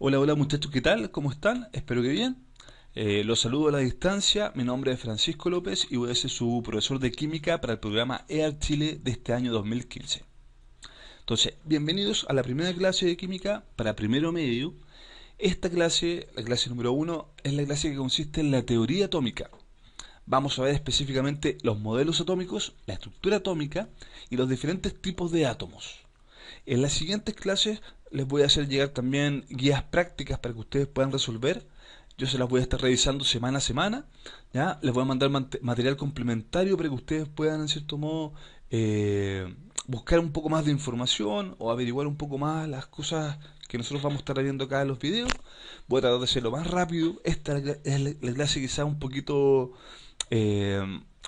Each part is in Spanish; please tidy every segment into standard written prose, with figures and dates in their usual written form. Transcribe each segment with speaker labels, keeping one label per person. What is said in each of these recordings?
Speaker 1: Hola, hola muchachos, ¿qué tal? ¿Cómo están? Espero que bien. Los saludo a la distancia. Mi nombre es Francisco López y voy a ser su profesor de química para el programa EAR Chile de este año 2015. Entonces, bienvenidos a la primera clase de química para primero medio. Esta clase, la clase número uno, es la clase que consiste en la teoría atómica. Vamos a ver específicamente los modelos atómicos, la estructura atómica y los diferentes tipos de átomos. En las siguientes clases les voy a hacer llegar también guías prácticas para que ustedes puedan resolver. Yo se las voy a estar revisando semana a semana. ¿Ya? Les voy a mandar material complementario para que ustedes puedan, en cierto modo, buscar un poco más de información o averiguar un poco más las cosas que nosotros vamos a estar viendo acá en los videos. Voy a tratar de hacerlo más rápido. Esta es la clase quizá un poquito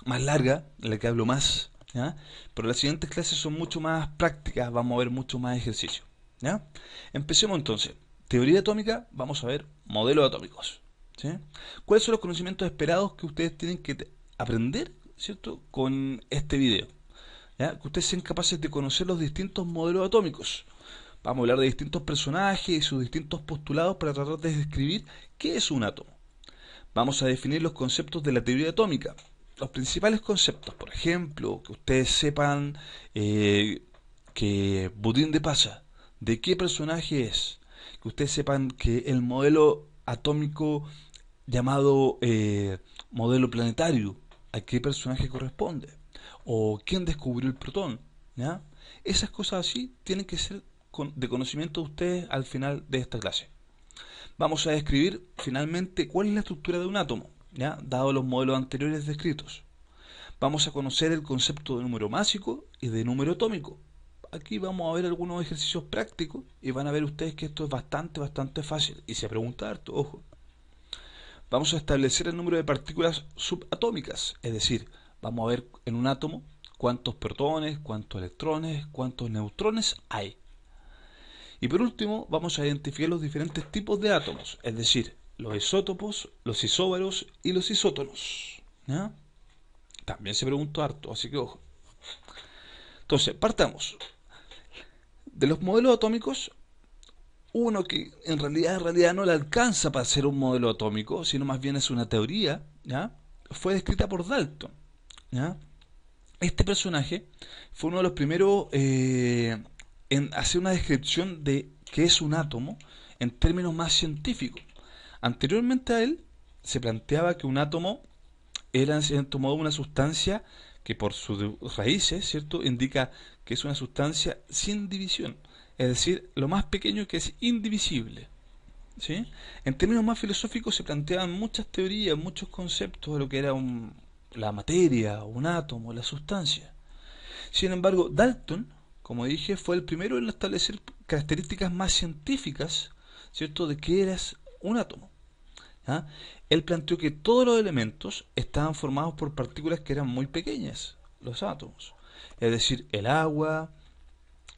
Speaker 1: más larga, en la que hablo más. ¿Ya? Pero las siguientes clases son mucho más prácticas, vamos a ver mucho más ejercicio. ¿Ya? Empecemos entonces. Teoría atómica, vamos a ver modelos atómicos. ¿Sí? ¿Cuáles son los conocimientos esperados que ustedes tienen que aprender, ¿cierto? Con este video? ¿Ya? Que ustedes sean capaces de conocer los distintos modelos atómicos. Vamos a hablar de distintos personajes y sus distintos postulados para tratar de describir qué es un átomo. Vamos a definir los conceptos de la teoría atómica. Los principales conceptos, por ejemplo, que ustedes sepan que Budín de Pasa, de qué personaje es, que ustedes sepan que el modelo atómico llamado modelo planetario, a qué personaje corresponde, o quién descubrió el protón, ¿ya? Esas cosas así tienen que ser de conocimiento de ustedes al final de esta clase. Vamos a describir finalmente cuál es la estructura de un átomo, ¿ya? Dado los modelos anteriores descritos. Vamos a conocer el concepto de número másico y de número atómico. Aquí vamos a ver algunos ejercicios prácticos y van a ver ustedes que esto es bastante fácil y se pregunta harto, ojo. Vamos a establecer el número de partículas subatómicas, es decir, vamos a ver en un átomo cuántos protones, cuántos electrones, cuántos neutrones hay. Y por último, vamos a identificar los diferentes tipos de átomos, es decir, los isótopos, los isóbaros y los isótonos. ¿Ya? También se preguntó harto, así que ojo. Entonces, partamos. De los modelos atómicos, uno que en realidad no le alcanza para ser un modelo atómico, sino más bien es una teoría, ¿ya? Fue descrita por Dalton. ¿Ya? Este personaje fue uno de los primeros en hacer una descripción de qué es un átomo en términos más científicos. Anteriormente a él se planteaba que un átomo era en cierto modo una sustancia que por sus raíces, ¿cierto?, indica que es una sustancia sin división, es decir, lo más pequeño que es indivisible. ¿Sí? En términos más filosóficos se planteaban muchas teorías, muchos conceptos de lo que era la materia, un átomo, la sustancia. Sin embargo, Dalton, como dije, fue el primero en establecer características más científicas, ¿cierto?, de qué era un átomo. ¿Ya? Él planteó que todos los elementos estaban formados por partículas que eran muy pequeñas, los átomos. Es decir, el agua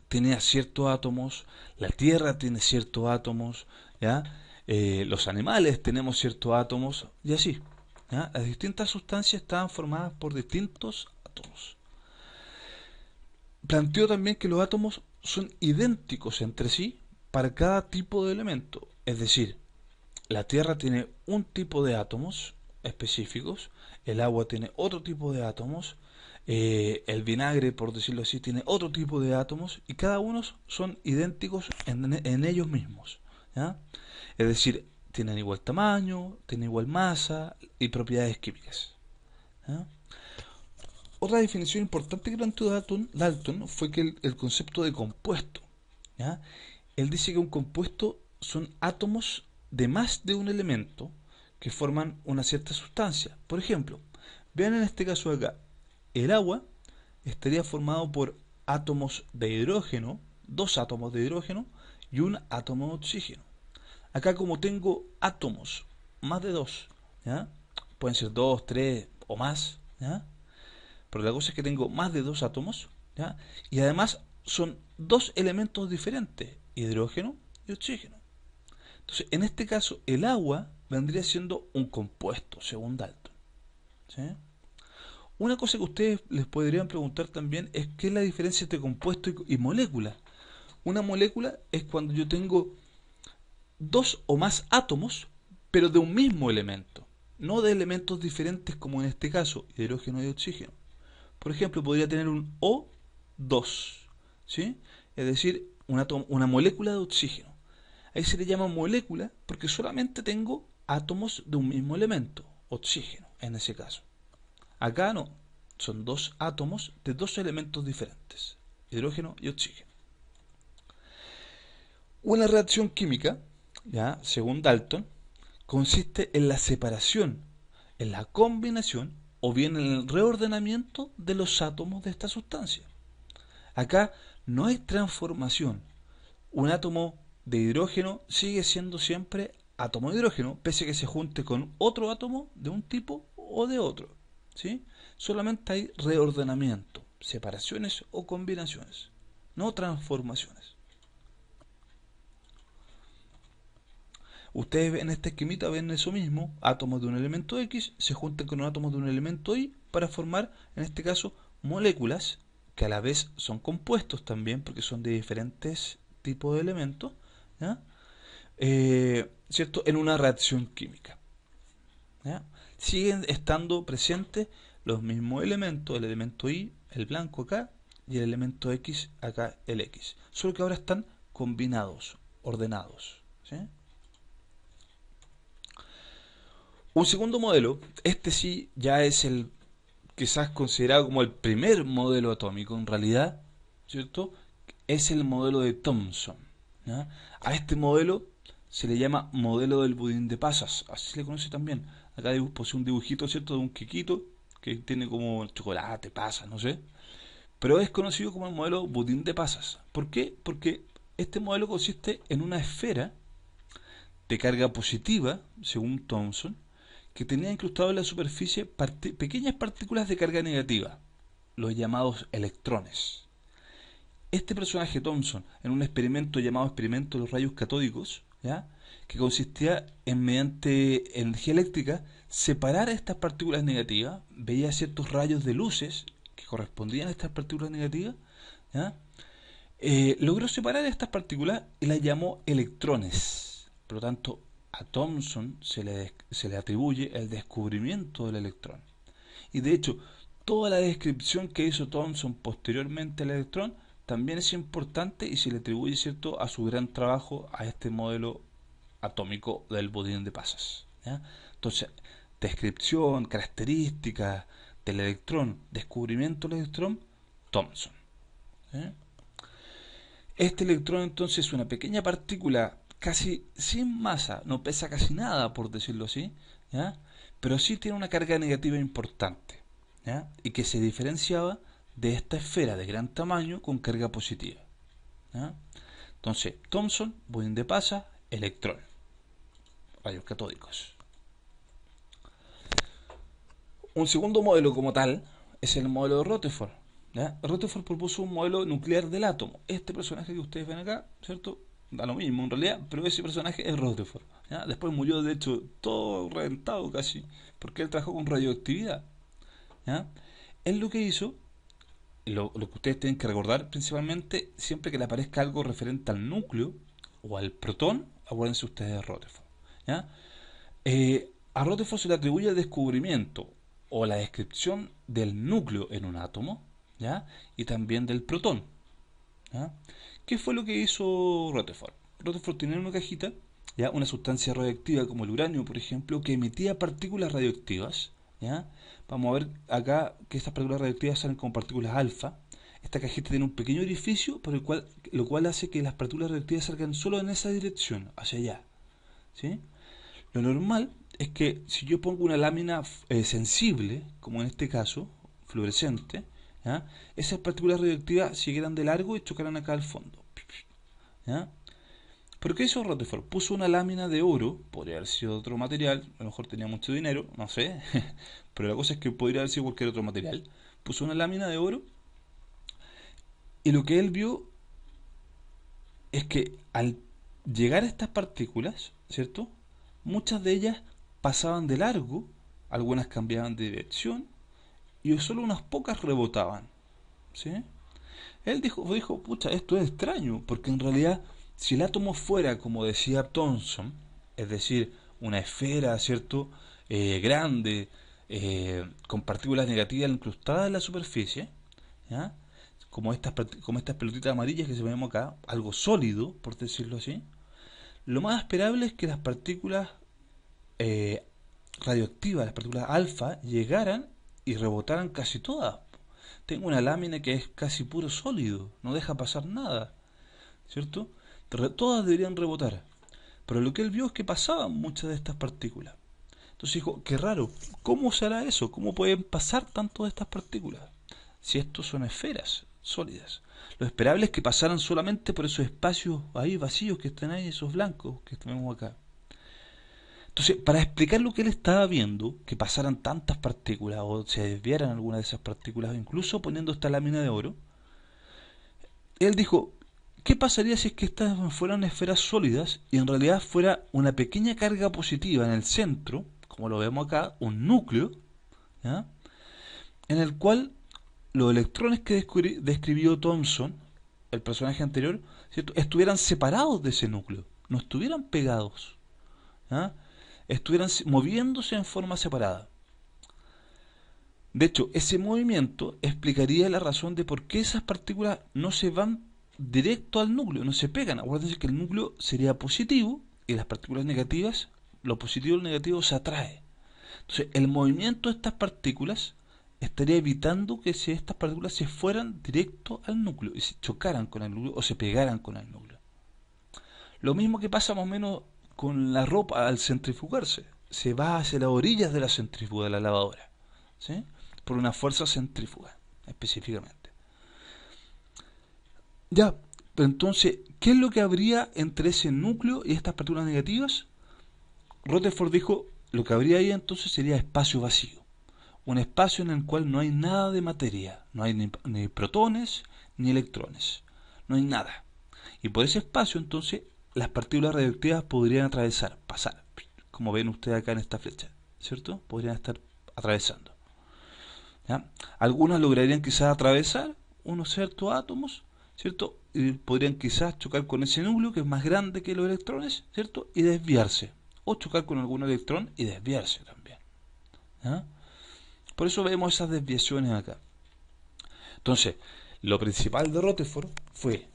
Speaker 1: tiene ciertos átomos, la tierra tiene ciertos átomos, ¿ya? Los animales tenemos ciertos átomos, y así. ¿Ya? Las distintas sustancias estaban formadas por distintos átomos. Planteó también que los átomos son idénticos entre sí para cada tipo de elemento. Es decir, la Tierra tiene un tipo de átomos específicos, el agua tiene otro tipo de átomos, el vinagre, por decirlo así, tiene otro tipo de átomos y cada uno son idénticos en ellos mismos. ¿Ya? Es decir, tienen igual tamaño, tienen igual masa y propiedades químicas. ¿Ya? Otra definición importante que planteó Dalton fue que el concepto de compuesto. ¿Ya? Él dice que un compuesto son átomos de más de un elemento que forman una cierta sustancia. Por ejemplo, vean en este caso acá, el agua estaría formado por átomos de hidrógeno, dos átomos de hidrógeno y un átomo de oxígeno. Acá como tengo átomos, más de dos, ¿ya? Pueden ser dos, tres o más, ¿ya? Pero la cosa es que tengo más de dos átomos, ¿ya? Y además son dos elementos diferentes, hidrógeno y oxígeno. Entonces, en este caso, el agua vendría siendo un compuesto, según Dalton. ¿Sí? Una cosa que ustedes les podrían preguntar también es qué es la diferencia entre compuesto y molécula. Una molécula es cuando yo tengo dos o más átomos, pero de un mismo elemento, no de elementos diferentes como en este caso, hidrógeno y oxígeno. Por ejemplo, podría tener un O2, ¿sí? Es decir, una molécula de oxígeno. Ahí se le llama molécula porque solamente tengo átomos de un mismo elemento, oxígeno en ese caso. Acá no, son dos átomos de dos elementos diferentes, hidrógeno y oxígeno. Una reacción química, ya, según Dalton, consiste en la separación, en la combinación o bien en el reordenamiento de los átomos de esta sustancia. Acá no hay transformación. Un átomo de hidrógeno sigue siendo siempre átomo de hidrógeno, pese a que se junte con otro átomo de un tipo o de otro, ¿sí? Solamente hay reordenamiento, separaciones o combinaciones, no transformaciones. Ustedes en esta esquemita ven eso mismo, átomos de un elemento X se juntan con átomos de un elemento Y para formar, en este caso, moléculas que a la vez son compuestos también, porque son de diferentes tipos de elementos, ¿ya? ¿Cierto? En una reacción química, ¿ya? Siguen estando presentes los mismos elementos, el elemento Y, el blanco acá, y el elemento X acá, el X. Solo que ahora están combinados, ordenados, ¿sí? Un segundo modelo, este sí ya es el quizás considerado como el primer modelo atómico en realidad, ¿cierto? Es el modelo de Thomson, ¿ya? A este modelo se le llama modelo del budín de pasas, así se le conoce también. Acá puse un dibujito, ¿cierto? De un quequito que tiene como chocolate, pasas, no sé. Pero es conocido como el modelo budín de pasas. ¿Por qué? Porque este modelo consiste en una esfera de carga positiva, según Thomson, que tenía incrustado en la superficie pequeñas partículas de carga negativa, los llamados electrones. Este personaje Thomson, en un experimento llamado experimento de los rayos catódicos, ¿ya?, que consistía en, mediante energía eléctrica, separar estas partículas negativas, veía ciertos rayos de luces que correspondían a estas partículas negativas, ¿ya?, logró separar estas partículas y las llamó electrones. Por lo tanto, a Thomson se le atribuye el descubrimiento del electrón. Y de hecho, toda la descripción que hizo Thomson posteriormente al electrón también es importante y se le atribuye, ¿cierto?, a su gran trabajo a este modelo atómico del budín de pasas, ¿ya? Entonces, descripción, características del electrón, descubrimiento del electrón, Thomson, ¿eh? Este electrón entonces es una pequeña partícula casi sin masa, no pesa casi nada por decirlo así, ¿ya?, pero sí tiene una carga negativa importante, ¿ya?, y que se diferenciaba de esta esfera de gran tamaño con carga positiva, ¿ya? Entonces, Thomson, budín de pasas, electrón, rayos catódicos. Un segundo modelo como tal es el modelo de Rutherford, ¿ya? Rutherford propuso un modelo nuclear del átomo. Este personaje que ustedes ven acá, ¿cierto?, da lo mismo en realidad, pero ese personaje es Rutherford, ¿ya? Después murió, de hecho, todo reventado casi, porque él trabajó con radioactividad, ¿ya? Él lo que hizo, lo que ustedes tienen que recordar principalmente, siempre que le aparezca algo referente al núcleo o al protón, acuérdense ustedes de Rutherford, ¿ya? A Rutherford se le atribuye el descubrimiento o la descripción del núcleo en un átomo, ¿ya?, y también del protón, ¿ya? ¿Qué fue lo que hizo Rutherford? Rutherford tenía una cajita, ¿ya?, una sustancia radioactiva como el uranio, por ejemplo, que emitía partículas radioactivas, ¿ya? Vamos a ver acá que estas partículas radioactivas salen como partículas alfa. Esta cajita tiene un pequeño orificio por lo cual hace que las partículas radioactivas salgan solo en esa dirección, hacia allá, ¿sí? Lo normal es que si yo pongo una lámina sensible, como en este caso, fluorescente, ¿ya?, esas partículas radioactivas siguieran de largo y chocaran acá al fondo, ¿ya? ¿Pero qué hizo Rutherford? Puso una lámina de oro, podría haber sido otro material, a lo mejor tenía mucho dinero, no sé, pero la cosa es que podría haber sido cualquier otro material. Puso una lámina de oro y lo que él vio es que al llegar a estas partículas, ¿cierto?, muchas de ellas pasaban de largo, algunas cambiaban de dirección y solo unas pocas rebotaban, ¿sí? Él dijo, pucha, esto es extraño, porque en realidad Si el átomo fuera, como decía Thomson, es decir, una esfera, ¿cierto? Grande, con partículas negativas incrustadas en la superficie, ¿ya? Como estas pelotitas amarillas que se vemos acá, algo sólido, por decirlo así, lo más esperable es que las partículas eh, radioactivas, las partículas alfa, llegaran y rebotaran casi todas. Tengo una lámina que es casi puro sólido, no deja pasar nada, ¿cierto? Todas deberían rebotar. Pero lo que él vio es que pasaban muchas de estas partículas. Entonces dijo, qué raro, ¿cómo será eso? ¿Cómo pueden pasar tanto de estas partículas? Si estos son esferas sólidas. Lo esperable es que pasaran solamente por esos espacios ahí vacíos que están ahí, esos blancos que tenemos acá. Entonces, para explicar lo que él estaba viendo, que pasaran tantas partículas o se desviaran algunas de esas partículas, incluso poniendo esta lámina de oro, él dijo, ¿qué pasaría si es que estas fueran esferas sólidas y en realidad fuera una pequeña carga positiva en el centro, como lo vemos acá, un núcleo, ¿ya? En el cual los electrones que describió Thomson, el personaje anterior, ¿cierto? Estuvieran separados de ese núcleo, no estuvieran pegados, ¿ya? Estuvieran moviéndose en forma separada. De hecho, ese movimiento explicaría la razón de por qué esas partículas no se van directo al núcleo, no se pegan. Acuérdense que el núcleo sería positivo y las partículas negativas, lo positivo y lo negativo se atrae. Entonces, el movimiento de estas partículas estaría evitando que estas partículas se fueran directo al núcleo y se chocaran con el núcleo o se pegaran con el núcleo. Lo mismo que pasa más o menos con la ropa al centrifugarse. Se va hacia las orillas de la centrífuga, de la lavadora, ¿sí? Por una fuerza centrífuga, específicamente. Ya, pero entonces, ¿qué es lo que habría entre ese núcleo y estas partículas negativas? Rutherford dijo, lo que habría ahí entonces sería espacio vacío. Un espacio en el cual no hay nada de materia, no hay ni protones ni electrones, no hay nada. Y por ese espacio entonces las partículas radioactivas podrían atravesar, pasar, como ven ustedes acá en esta flecha, ¿cierto? Podrían estar atravesando. ¿Ya? Algunas lograrían quizás atravesar unos ciertos átomos, ¿cierto? Y podrían quizás chocar con ese núcleo que es más grande que los electrones, ¿cierto? Y desviarse. O chocar con algún electrón y desviarse también. ¿Ya? Por eso vemos esas desviaciones acá. Entonces, lo principal de Rutherford fue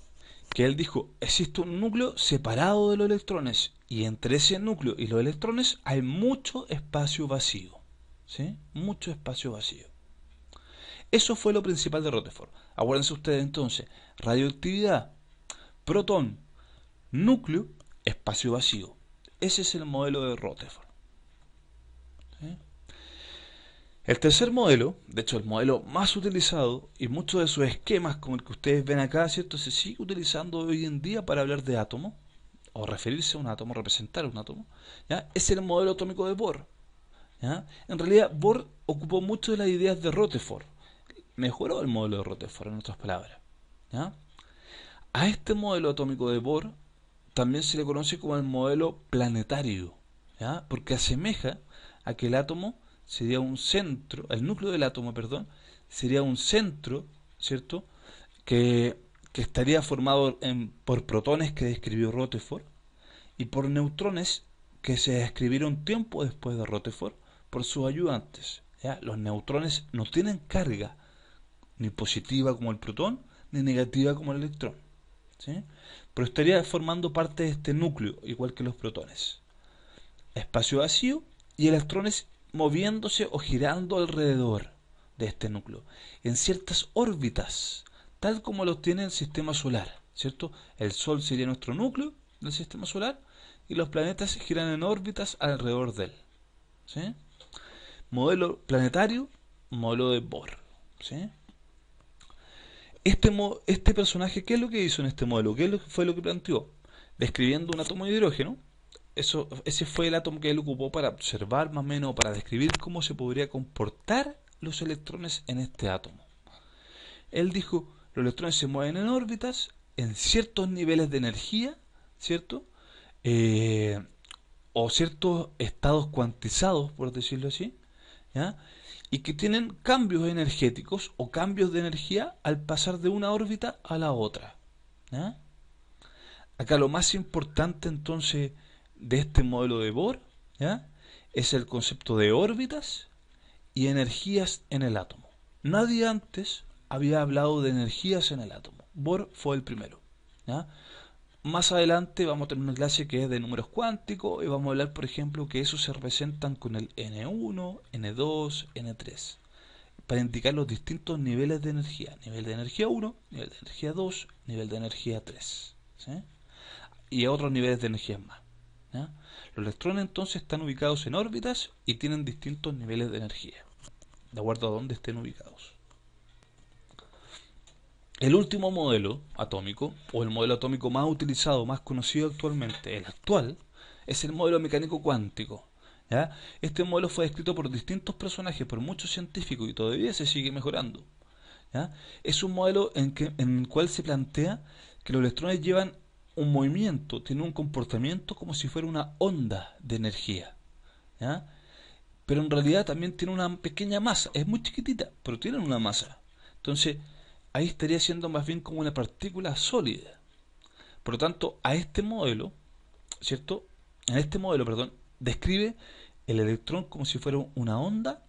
Speaker 1: que él dijo, existe un núcleo separado de los electrones y entre ese núcleo y los electrones hay mucho espacio vacío. ¿Sí? Mucho espacio vacío. Eso fue lo principal de Rutherford. Acuérdense ustedes entonces, radioactividad, protón, núcleo, espacio vacío. Ese es el modelo de Rutherford. ¿Sí? El tercer modelo, de hecho el modelo más utilizado, y muchos de sus esquemas como el que ustedes ven acá, ¿cierto? Se sigue utilizando hoy en día para hablar de átomos, o referirse a un átomo, representar un átomo, ¿ya? Es el modelo atómico de Bohr. ¿Ya? En realidad Bohr ocupó mucho de las ideas de Rutherford, mejoró el modelo de Rutherford en otras palabras. ¿Ya? A este modelo atómico de Bohr también se le conoce como el modelo planetario, ¿ya? Porque asemeja a que el átomo sería un centro, el núcleo del átomo, perdón, sería un centro, ¿cierto? Que estaría formado por protones que describió Rutherford y por neutrones que se describieron tiempo después de Rutherford por sus ayudantes. ¿Ya? Los neutrones no tienen carga, ni positiva como el protón, ni negativa como el electrón, ¿sí? Pero estaría formando parte de este núcleo, igual que los protones. Espacio vacío y electrones moviéndose o girando alrededor de este núcleo, en ciertas órbitas, tal como los tiene el sistema solar, ¿cierto? El Sol sería nuestro núcleo del sistema solar y los planetas giran en órbitas alrededor de él, ¿sí? Modelo planetario, modelo de Bohr, ¿sí? Este personaje, ¿qué es lo que hizo en este modelo? Fue lo que planteó? Describiendo un átomo de hidrógeno, ese fue el átomo que él ocupó para observar más o menos, para describir cómo se podría comportar los electrones en este átomo. Él dijo, los electrones se mueven en órbitas, en ciertos niveles de energía, ¿cierto? O ciertos estados cuantizados, por decirlo así, ¿ya? Y que tienen cambios energéticos o cambios de energía al pasar de una órbita a la otra, ¿ya? Acá lo más importante entonces de este modelo de Bohr, ¿ya?, es el concepto de órbitas y energías en el átomo. Nadie antes había hablado de energías en el átomo. Bohr fue el primero, ¿ya? Más adelante vamos a tener una clase que es de números cuánticos y vamos a hablar, por ejemplo, que esos se representan con el N1, N2, N3, para indicar los distintos niveles de energía. Nivel de energía 1, nivel de energía 2, nivel de energía 3, ¿sí?, y otros niveles de energía más, ¿ya? Los electrones entonces están ubicados en órbitas y tienen distintos niveles de energía, de acuerdo a dónde estén ubicados. El último modelo atómico, o el modelo atómico más utilizado, más conocido actualmente, el actual, es el modelo mecánico cuántico, ¿ya? Este modelo fue descrito por distintos personajes, por muchos científicos, y todavía se sigue mejorando, ¿ya? Es un modelo en el cual se plantea que los electrones llevan un movimiento, tienen un comportamiento como si fuera una onda de energía, ¿ya? Pero en realidad también tiene una pequeña masa, es muy chiquitita, pero tienen una masa. Entonces, ahí estaría siendo más bien como una partícula sólida. Por lo tanto, a este modelo, ¿cierto? En este modelo, perdón, describe el electrón como si fuera una onda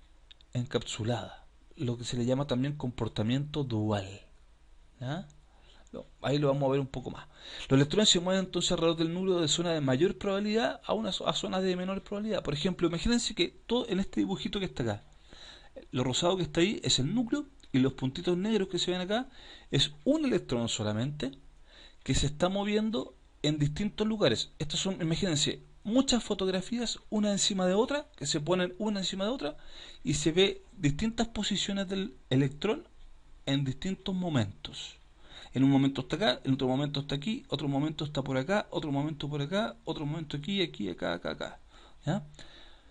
Speaker 1: encapsulada, lo que se le llama también comportamiento dual, ¿ya? Ahí lo vamos a ver un poco más. Los electrones se mueven entonces alrededor del núcleo de zonas de mayor probabilidad a zonas de menor probabilidad. Por ejemplo, imagínense que todo en este dibujito que está acá, lo rosado que está ahí es el núcleo y los puntitos negros que se ven acá es un electrón solamente que se está moviendo en distintos lugares. Estos son, imagínense, muchas fotografías una encima de otra, que se ponen una encima de otra y se ve distintas posiciones del electrón en distintos momentos. En un momento está acá, en otro momento está aquí, otro momento está por acá, otro momento por acá, otro momento aquí, aquí, acá, acá, acá, ¿ya?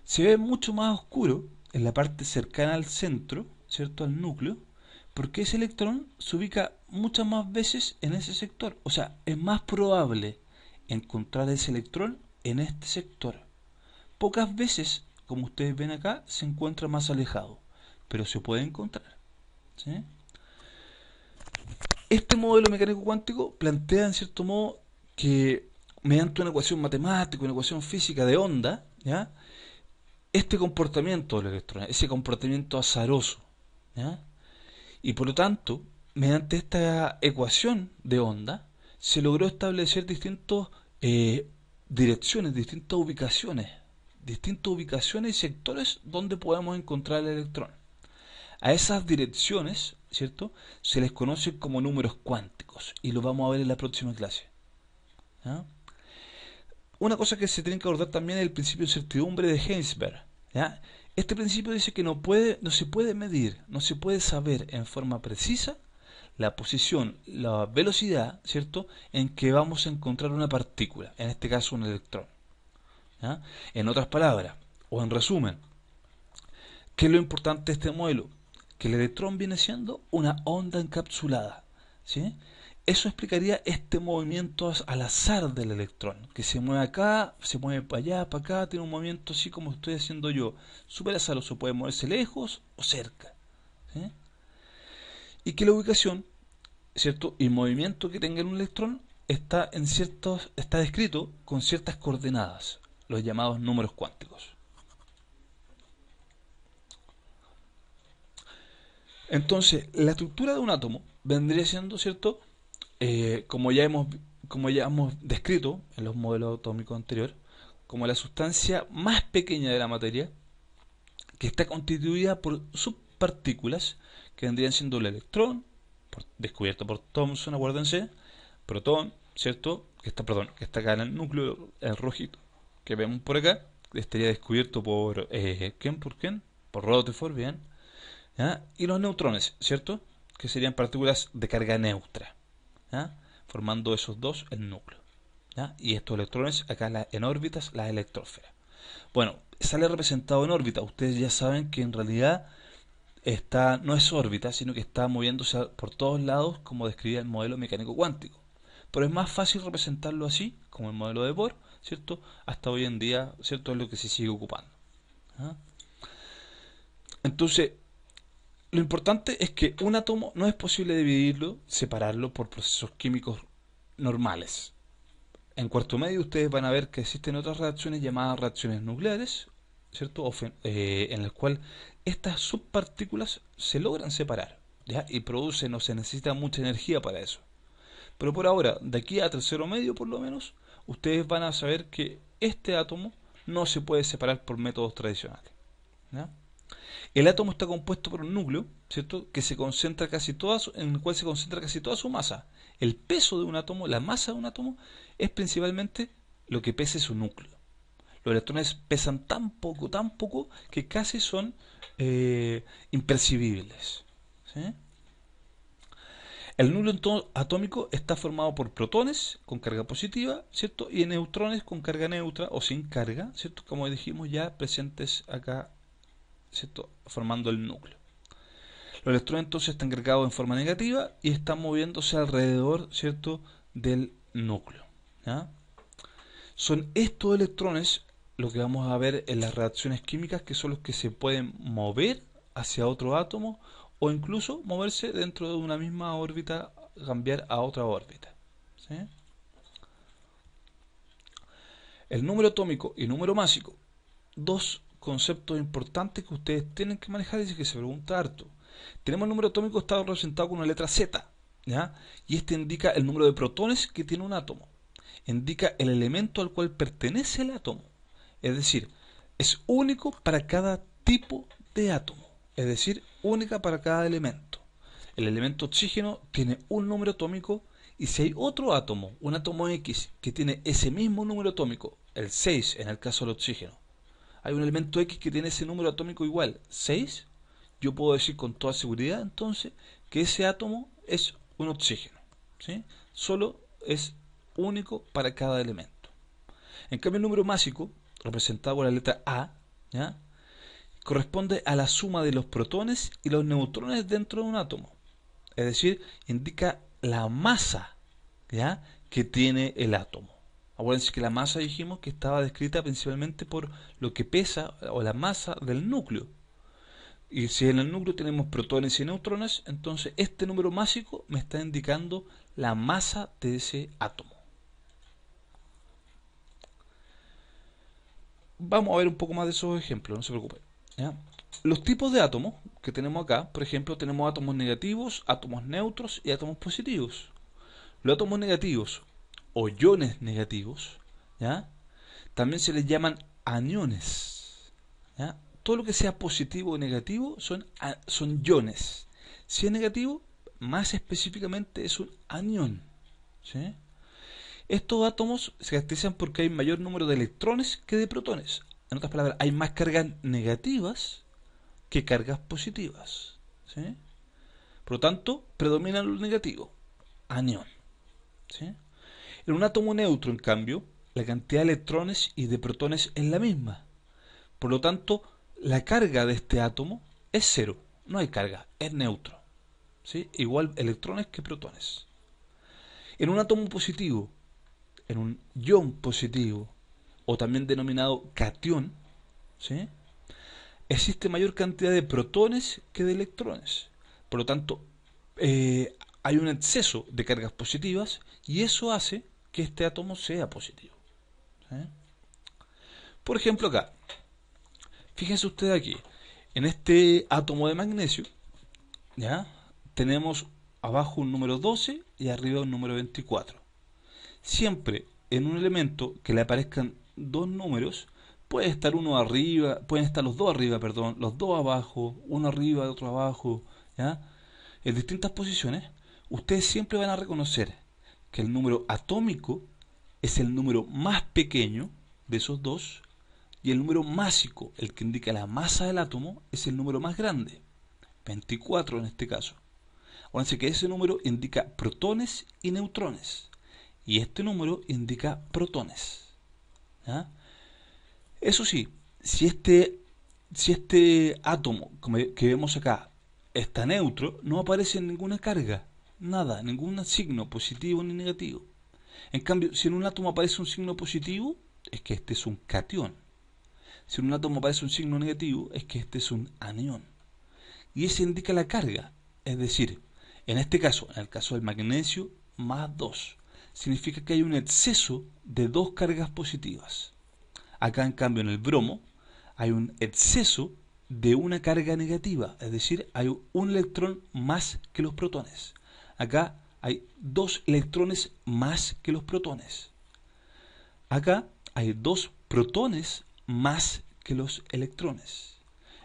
Speaker 1: Se ve mucho más oscuro en la parte cercana al centro, ¿cierto?, al núcleo, porque ese electrón se ubica muchas más veces en ese sector. O sea, es más probable encontrar ese electrón en este sector. Pocas veces, como ustedes ven acá, se encuentra más alejado, pero se puede encontrar, ¿sí? Este modelo mecánico cuántico plantea en cierto modo que mediante una ecuación matemática, una ecuación física de onda, ¿ya?, este comportamiento del electrón, ese comportamiento azaroso, ¿ya?, y por lo tanto, mediante esta ecuación de onda, se logró establecer distintas distintas ubicaciones y sectores donde podemos encontrar el electrón. A esas direcciones, ¿cierto?, se les conoce como números cuánticos y lo vamos a ver en la próxima clase, ¿ya? Una cosa que se tiene que abordar también es el principio de incertidumbre de Heisenberg, ¿ya? Este principio dice que no se puede medir, no se puede saber en forma precisa la posición, la velocidad, ¿cierto?, en que vamos a encontrar una partícula, en este caso un electrón, ¿ya? En otras palabras, o en resumen, ¿qué es lo importante de este modelo? Que el electrón viene siendo una onda encapsulada, ¿sí? Eso explicaría este movimiento al azar del electrón, que se mueve acá, se mueve para allá, para acá, tiene un movimiento así como estoy haciendo yo, súper azaroso, puede moverse lejos o cerca, ¿sí? Y que la ubicación, ¿cierto?, y movimiento que tenga un electrón está descrito con ciertas coordenadas, los llamados números cuánticos. Entonces, la estructura de un átomo vendría siendo, ¿cierto?, como como ya hemos descrito en los modelos atómicos anteriores, como la sustancia más pequeña de la materia, que está constituida por subpartículas que vendrían siendo el electrón, descubierto por Thomson, acuérdense, protón, ¿cierto?, que está acá en el núcleo, el rojito, que vemos por acá, estaría descubierto por ¿quién? ¿Por quién? Por Rutherford, bien, ¿ya? Y los neutrones, ¿cierto?, que serían partículas de carga neutra, ¿ya?, formando esos dos el núcleo, ¿ya? Y estos electrones acá en órbitas, la electrósfera. Bueno, sale representado en órbita. Ustedes ya saben que en realidad no es órbita, sino que está moviéndose por todos lados, como describía el modelo mecánico cuántico. Pero es más fácil representarlo así, como el modelo de Bohr, ¿cierto? Hasta hoy en día, ¿cierto?, es lo que se sigue ocupando, ¿ah? Entonces, lo importante es que un átomo no es posible dividirlo, separarlo por procesos químicos normales. En cuarto medio ustedes van a ver que existen otras reacciones llamadas reacciones nucleares, ¿cierto? En las cuales estas subpartículas se logran separar, ¿ya? Y producen o se necesita mucha energía para eso. Pero por ahora, de aquí a tercero medio por lo menos, ustedes van a saber que este átomo no se puede separar por métodos tradicionales, ¿ya? El átomo está compuesto por un núcleo, ¿cierto? Que se concentra en el cual se concentra casi toda su masa. El peso de un átomo, la masa de un átomo, es principalmente lo que pesa su núcleo. Los electrones pesan tan poco, que casi son impercibibles, ¿sí? El núcleo atómico está formado por protones con carga positiva, ¿cierto? Y neutrones con carga neutra o sin carga, ¿cierto? Como dijimos ya, presentes acá, ¿cierto? Formando el núcleo. Los electrones entonces están cargados en forma negativa y están moviéndose alrededor, ¿cierto?, del núcleo, ¿ya? Son estos electrones lo que vamos a ver en las reacciones químicas, que son los que se pueden mover hacia otro átomo o incluso moverse dentro de una misma órbita, cambiar a otra órbita, ¿sí? El número atómico y número másico, dos conceptos importantes que ustedes tienen que manejar y que se pregunta harto. Tenemos el número atómico, está representado con una letra Z, ¿ya? Y este indica el número de protones que tiene un átomo. Indica el elemento al cual pertenece el átomo. Es decir, es único para cada tipo de átomo. Es decir, única para cada elemento. El elemento oxígeno tiene un número atómico, y si hay otro átomo, un átomo X, que tiene ese mismo número atómico, el 6 en el caso del oxígeno, hay un elemento X que tiene ese número atómico igual, 6, yo puedo decir con toda seguridad entonces que ese átomo es un oxígeno, ¿sí? Solo es único para cada elemento. En cambio, el número másico, representado por la letra A, ¿ya?, corresponde a la suma de los protones y los neutrones dentro de un átomo. Es decir, indica la masa, ¿ya?, que tiene el átomo. Acuérdense que la masa dijimos que estaba descrita principalmente por lo que pesa o la masa del núcleo. Y si en el núcleo tenemos protones y neutrones, entonces este número másico me está indicando la masa de ese átomo. Vamos a ver un poco más de esos ejemplos, no se preocupen, ¿ya? Los tipos de átomos que tenemos acá, por ejemplo, tenemos átomos negativos, átomos neutros y átomos positivos. Los átomos negativos o iones negativos, ¿ya?, también se les llaman aniones, ¿ya? Todo lo que sea positivo o negativo son iones. Si es negativo, más específicamente es un anión, ¿sí? Estos átomos se caracterizan porque hay mayor número de electrones que de protones. En otras palabras, hay más cargas negativas que cargas positivas, ¿sí? Por lo tanto, predomina lo negativo, anión, ¿sí? En un átomo neutro, en cambio, la cantidad de electrones y de protones es la misma. Por lo tanto, la carga de este átomo es cero, no hay carga, es neutro, ¿sí? Igual electrones que protones. En un átomo positivo, en un ion positivo, o también denominado catión, ¿sí?, existe mayor cantidad de protones que de electrones. Por lo tanto, hay un exceso de cargas positivas y eso hace que este átomo sea positivo, ¿sí? Por ejemplo, acá, fíjense ustedes aquí, en este átomo de magnesio, ¿ya?, tenemos abajo un número 12 y arriba un número 24. Siempre en un elemento que le aparezcan dos números, puede estar uno arriba, pueden estar los dos arriba, perdón, los dos abajo, uno arriba, otro abajo, ¿ya?, en distintas posiciones. Ustedes siempre van a reconocer que el número atómico es el número más pequeño de esos dos, y el número másico, el que indica la masa del átomo, es el número más grande, 24 en este caso. Acuérdense que ese número indica protones y neutrones, y este número indica protones, ¿ya? Eso sí, si este átomo que vemos acá está neutro, no aparece ninguna carga, nada, ningún signo positivo ni negativo. En cambio, si en un átomo aparece un signo positivo, es que este es un catión. Si en un átomo aparece un signo negativo, es que este es un anión. Y ese indica la carga, es decir, en este caso, en el caso del magnesio, más 2. significa que hay un exceso de dos cargas positivas. Acá, en cambio, en el bromo, hay un exceso de una carga negativa, es decir, hay un electrón más que los protones. Acá hay dos electrones más que los protones. Acá hay dos protones más que los electrones.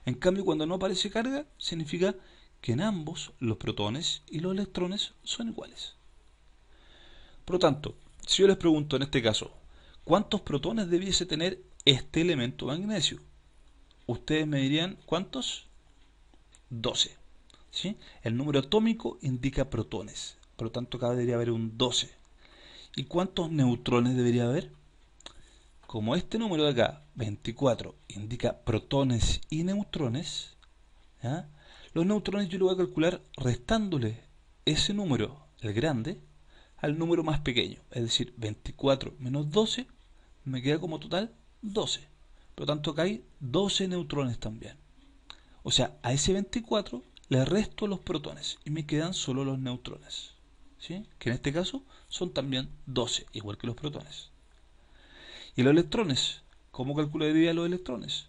Speaker 1: En cambio, cuando no aparece carga, significa que en ambos los protones y los electrones son iguales. Por lo tanto, si yo les pregunto en este caso, ¿cuántos protones debiese tener este elemento magnesio? Ustedes me dirían, ¿cuántos? 12. ¿Sí? El número atómico indica protones, por lo tanto acá debería haber un 12. ¿Y cuántos neutrones debería haber? Como este número de acá, 24, indica protones y neutrones, ¿ya? Los neutrones yo lo voy a calcular restándole ese número, el grande, al número más pequeño. Es decir, 24 menos 12 me queda como total 12. Por lo tanto acá hay 12 neutrones también. O sea, a ese 24 le resto los protones y me quedan solo los neutrones, ¿sí? Que en este caso son también 12, igual que los protones. ¿Y los electrones? ¿Cómo calcularía los electrones?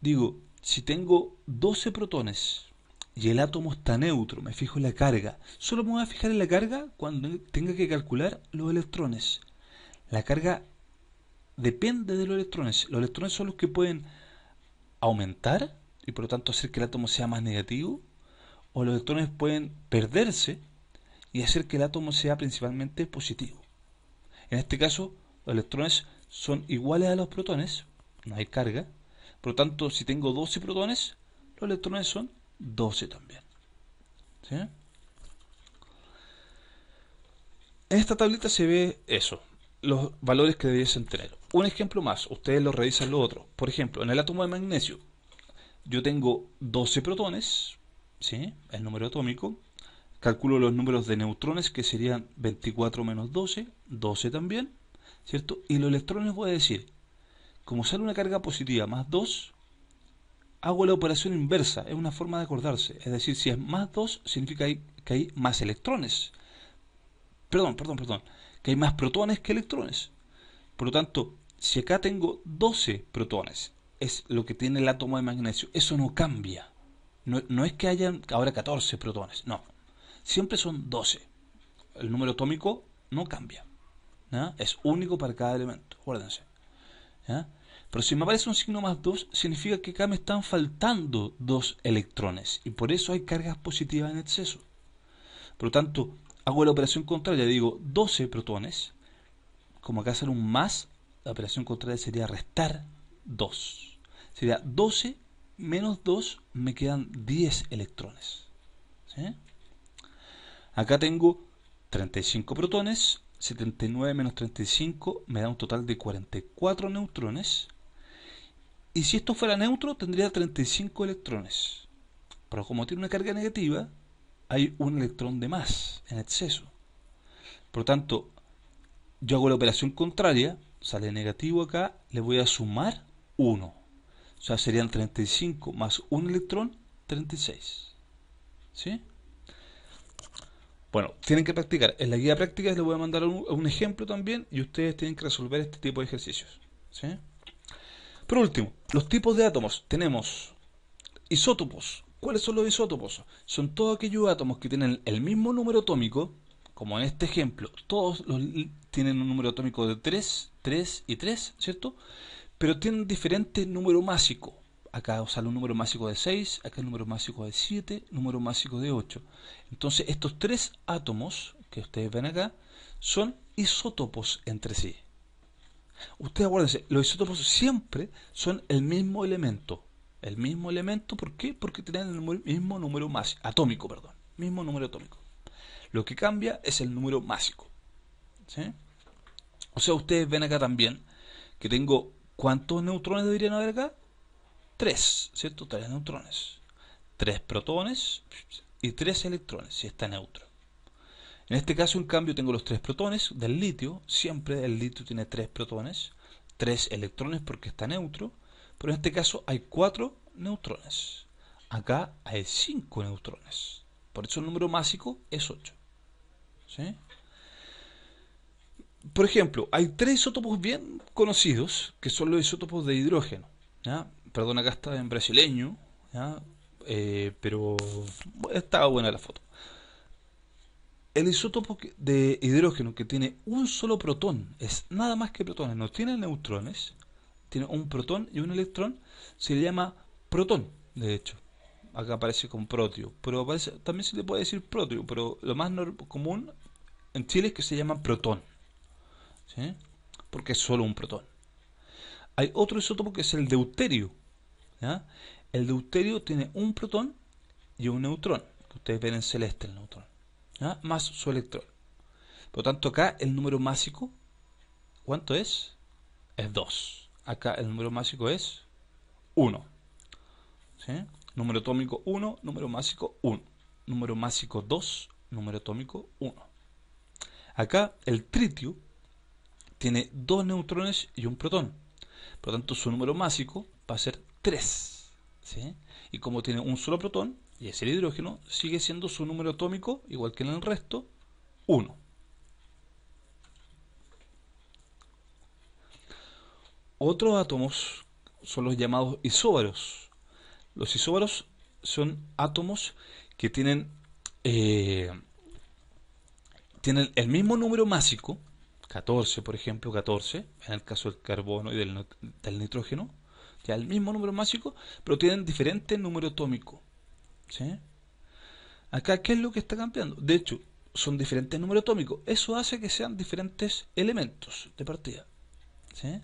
Speaker 1: Digo, si tengo 12 protones y el átomo está neutro, me fijo en la carga. Solo me voy a fijar en la carga cuando tenga que calcular los electrones. La carga depende de los electrones. Los electrones son los que pueden aumentar y por lo tanto hacer que el átomo sea más negativo, o los electrones pueden perderse y hacer que el átomo sea principalmente positivo. En este caso, los electrones son iguales a los protones, no hay carga, por lo tanto, si tengo 12 protones, los electrones son 12 también. ¿Sí? En esta tablita se ve eso, los valores que debiesen tener. Un ejemplo más, ustedes lo revisan lo otro. Por ejemplo, en el átomo de magnesio, yo tengo 12 protones, ¿sí? El número atómico. Calculo los números de neutrones, que serían 24 menos 12, 12 también, ¿cierto? Y los electrones voy a decir, como sale una carga positiva más 2, hago la operación inversa, es una forma de acordarse. Es decir, si es más 2, significa que hay más electrones. Perdón, que hay más protones que electrones. Por lo tanto, si acá tengo 12 protones, es lo que tiene el átomo de magnesio, eso no cambia. No es que hayan ahora 14 protones, no. Siempre son 12. El número atómico no cambia, ¿ya? Es único para cada elemento, acuérdense, ¿ya? Pero si me aparece un signo más 2, significa que acá me están faltando 2 electrones y por eso hay cargas positivas en exceso. Por lo tanto, hago la operación contraria, digo 12 protones, como acá sale un más, la operación contraria sería restar 2. Sería 12 menos 2, me quedan 10 electrones. ¿Sí? Acá tengo 35 protones, 79 menos 35 me da un total de 44 neutrones. Y si esto fuera neutro, tendría 35 electrones. Pero como tiene una carga negativa, hay un electrón de más, en exceso. Por lo tanto, yo hago la operación contraria, sale negativo acá, le voy a sumar 1. O sea, serían 35 más un electrón, 36. ¿Sí? Bueno, tienen que practicar. En la guía práctica les voy a mandar un ejemplo también y ustedes tienen que resolver este tipo de ejercicios. ¿Sí? Por último, los tipos de átomos. Tenemos isótopos. ¿Cuáles son los isótopos? Son todos aquellos átomos que tienen el mismo número atómico, como en este ejemplo. Todos tienen un número atómico de 3, 3 y 3, ¿cierto? Pero tienen diferente número másico. Acá sale un número másico de 6, acá un número másico de 7, número másico de 8. Entonces estos tres átomos que ustedes ven acá son isótopos entre sí. Ustedes acuérdense, los isótopos siempre son el mismo elemento. El mismo elemento, ¿por qué? Porque tienen el mismo número atómico, perdón. Mismo número atómico. Lo que cambia es el número másico. ¿Sí? O sea, ustedes ven acá también que tengo, ¿cuántos neutrones deberían haber acá? 3, ¿cierto? 3 neutrones. 3 protones y 3 electrones, si está neutro. En este caso, en cambio, tengo los 3 protones del litio. Siempre el litio tiene 3 protones, 3 electrones porque está neutro. Pero en este caso hay 4 neutrones. Acá hay 5 neutrones. Por eso el número másico es 8. ¿Sí? Por ejemplo, hay tres isótopos bien conocidos que son los isótopos de hidrógeno. ¿Ya? Perdón, acá está en brasileño, ¿ya? Pero estaba buena la foto. El isótopo de hidrógeno que tiene un solo protón, es nada más que protones, no tiene neutrones, tiene un protón y un electrón, se le llama protón, de hecho. Acá aparece con protio, pero también se le puede decir protio, pero lo más común en Chile es que se llama protón, ¿sí? Porque es solo un protón. Hay otro isótopo que es el deuterio, ¿ya? El deuterio tiene un protón y un neutrón, que ustedes ven en celeste el neutrón, ¿ya? Más su electrón. Por lo tanto, acá el número másico, ¿cuánto es? Es 2. Acá el número másico es 1. ¿Sí? Número atómico 1, número másico 1. Número másico 2, número atómico 1. Acá el tritio tiene 2 neutrones y un protón. Por lo tanto, su número másico va a ser 3. ¿Sí? Y como tiene un solo protón, y es el hidrógeno, sigue siendo su número atómico, igual que en el resto, 1. Otros átomos son los llamados isóbaros. Los isóbaros son átomos que eh, tienen el mismo número másico, 14 por ejemplo, 14, en el caso del carbono y del nitrógeno, ya el mismo número másico, pero tienen diferente número atómico. ¿Sí? Acá, ¿qué es lo que está cambiando? De hecho, son diferentes números atómicos. Eso hace que sean diferentes elementos de partida. ¿Sí?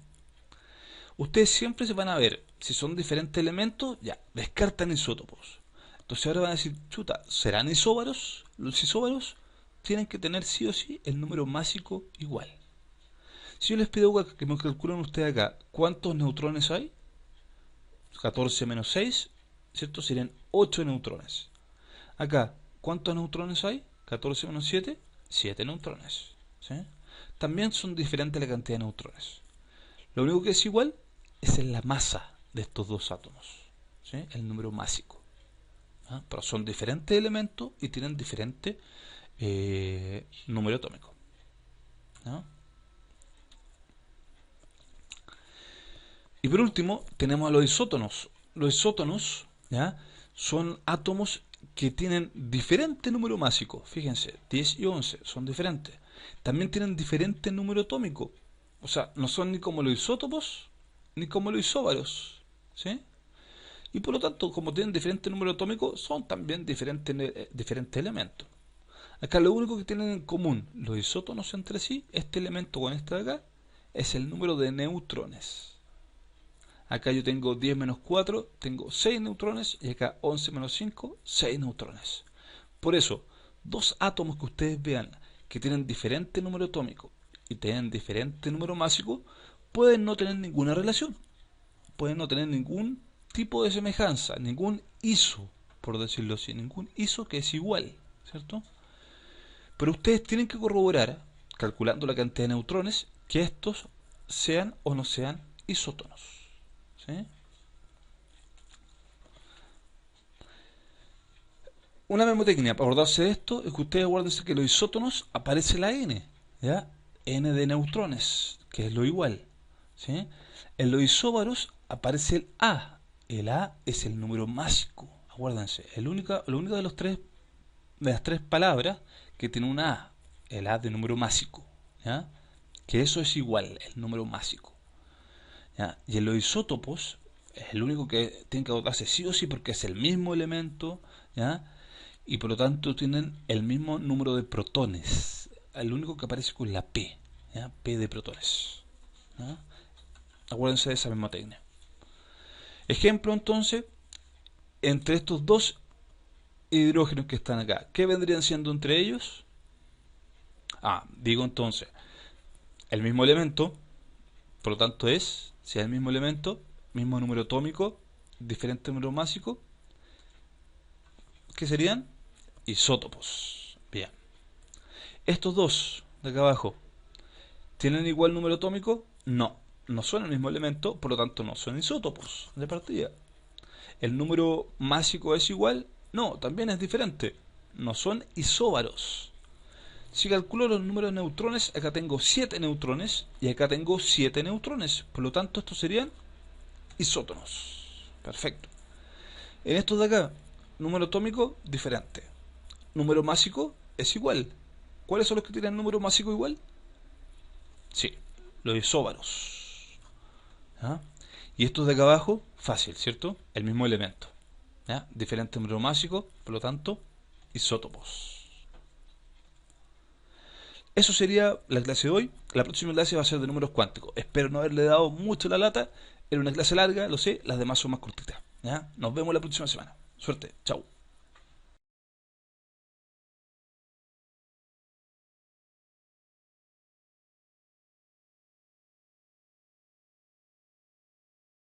Speaker 1: Ustedes siempre se van a ver, si son diferentes elementos, ya, descartan isótopos. Entonces ahora van a decir, chuta, ¿serán isóbaros? Los isóbaros tienen que tener sí o sí el número másico igual. Si yo les pido que me calculen ustedes acá, ¿cuántos neutrones hay? 14 menos 6, ¿cierto? Serían 8 neutrones. Acá, ¿cuántos neutrones hay? 14 menos 7, 7 neutrones. ¿Sí? También son diferentes la cantidad de neutrones. Lo único que es igual es en la masa de estos dos átomos, ¿sí? El número másico. ¿Ah? Pero son diferentes elementos y tienen diferente número atómico. ¿No? Y por último, tenemos a los isótonos. Los isótonos, ¿ya?, son átomos que tienen diferente número másico. Fíjense, 10 y 11 son diferentes. También tienen diferente número atómico. O sea, no son ni como los isótopos ni como los isóbaros. ¿Sí? Y por lo tanto, como tienen diferente número atómico, son también diferentes elementos. Acá lo único que tienen en común los isótonos entre sí, este elemento con este de acá, es el número de neutrones. Acá yo tengo 10 menos 4, tengo 6 neutrones, y acá 11 menos 5, 6 neutrones. Por eso, dos átomos que ustedes vean que tienen diferente número atómico y tienen diferente número másico, pueden no tener ninguna relación, pueden no tener ningún tipo de semejanza, ningún iso, por decirlo así, ningún iso que es igual, ¿cierto? Pero ustedes tienen que corroborar, calculando la cantidad de neutrones, que estos sean o no sean isótonos. ¿Sí? Una memotecnia para acordarse de esto es que ustedes acuérdense que los isótonos aparece la N, ¿ya? N de neutrones, que es lo igual. ¿Sí? En los isóbaros aparece el A. El A es el número másico. Acuérdense, lo único de las tres palabras que tiene una A, el A de número másico, ¿ya? Que eso es igual, el número másico. ¿Ya? Y en los isótopos es el único que tiene que acordarse sí o sí porque es el mismo elemento, ¿ya? Y por lo tanto tienen el mismo número de protones. El único que aparece con la P, ¿ya? P de protones. ¿Ya? Acuérdense de esa misma técnica. Ejemplo entonces, entre estos dos hidrógenos que están acá, ¿qué vendrían siendo entre ellos? Digo entonces, el mismo elemento, por lo tanto si es el mismo elemento, mismo número atómico, diferente número másico, ¿qué serían? Isótopos. Bien. Estos dos de acá abajo, ¿tienen igual número atómico? No, no son el mismo elemento, por lo tanto no son isótopos de partida. ¿El número másico es igual? No, también es diferente. No son isóbaros. Si calculo los números de neutrones, acá tengo 7 neutrones y acá tengo 7 neutrones. Por lo tanto, estos serían isótonos. Perfecto. En estos de acá, número atómico diferente. Número másico es igual. ¿Cuáles son los que tienen número másico igual? Sí, los isóbaros. ¿Ah? Y estos de acá abajo, fácil, ¿cierto? El mismo elemento. ¿Ya? Diferente número másico, por lo tanto, isótopos. Eso sería la clase de hoy. La próxima clase va a ser de números cuánticos. Espero no haberle dado mucho la lata. Era una clase larga, lo sé, las demás son más cortitas. ¿Ya? Nos vemos la próxima semana. Suerte, chao.